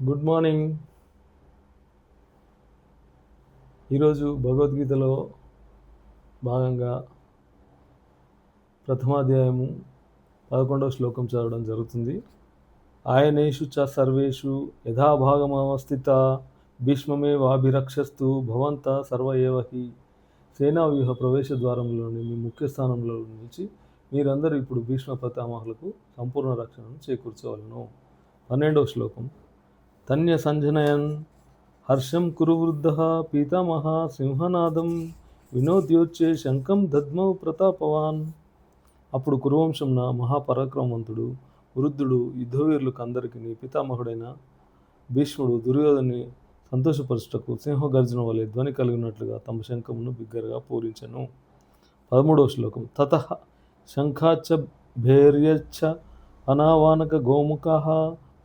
Good morning. ఈరోజు భగవద్గీతలో భాగంగా ప్రథమాధ్యాయము 11వ శ్లోకం చదవడం జరుగుతుంది. ఆయనేషు చ సర్వేషు యథాభాగమవస్థిత భీష్మమేవాభిరక్షస్తు భవంత సర్వ ఏవ హి. సేనా వ్యూహ ప్రవేశ ద్వారంలోని మీ ముఖ్య స్థానంలో నిలిచి మీరందరూ ఇప్పుడు భీష్మ పితామహులకు సంపూర్ణ రక్షణను చేకూర్చవలను. 12వ శ్లోకం. తన్య సంజనయన్ హర్షం కురు వృద్ధ పీతామహ సింహనాదం వినోద్యోచ్యే శంఖం దద్మౌ ప్రతాపవాన్. అప్పుడు కురువంశంన మహాపరాక్రమవంతుడు వృద్ధుడు యుద్ధవీరులకు అందరికీ పితామహుడైన భీష్ముడు దుర్యోధని సంతోషపరచుటకు సింహగర్జన వలె ధ్వని కలిగినట్లుగా తమ శంఖమును బిగ్గరగా పూరించెను. 13వ శ్లోకం. తతః శంఖాచ్చ భైర్యచ్చ అనావానక గోముఖాః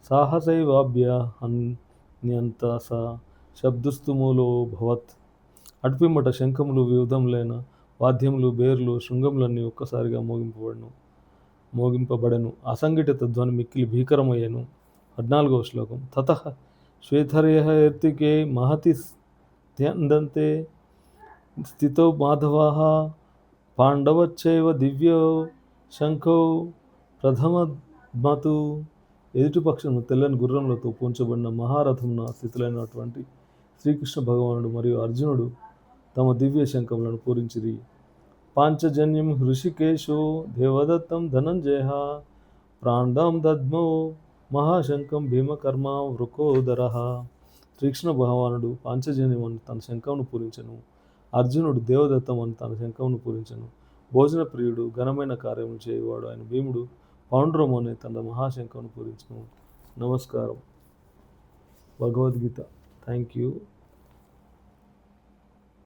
సాహసైవాభ్య హన్యంత స శబ్దుస్తు భవత్. అటుపిమ్మట శంఖములు వివిధములైన వాద్యములు బేర్లు శృంగములన్నీ ఒక్కసారిగా మోగింపబడెను. అసంఘటిత ధ్వని మిక్కిలి భీకరమయ్యెను. 14వ శ్లోకం. తతః శ్వేతర్యః ఎర్తికే మహతి స్యందంతే స్థితౌ మాధవాః పాండవశ్చైవ దివ్యో శంఖౌ ప్రథమద్మతు. ఎదుటి పక్షము తెల్లని గుర్రములతో పూంచబడిన మహారథమున స్థితులైనటువంటి శ్రీకృష్ణ భగవానుడు మరియు అర్జునుడు తమ దివ్య శంఖములను పూరించిరి. పాంచజన్యం హృషికేశో దేవదత్తం ధనంజయ ప్రాండాం దద్మౌ మహాశంఖం భీమకర్మ వృకోదరః. శ్రీకృష్ణ భగవానుడు పాంచజన్యం అని తన శంఖమును పూరించెను. అర్జునుడు దేవదత్తం అని తన శంఖమును పూరించెను. భోజన ప్రియుడు ఘనమైన కార్యములు చేయువాడు ఆయన భీముడు పౌండ్రం అనే తన మహాశంఖమును పూరించెను. నమస్కారం. భగవద్గీత. Thank you.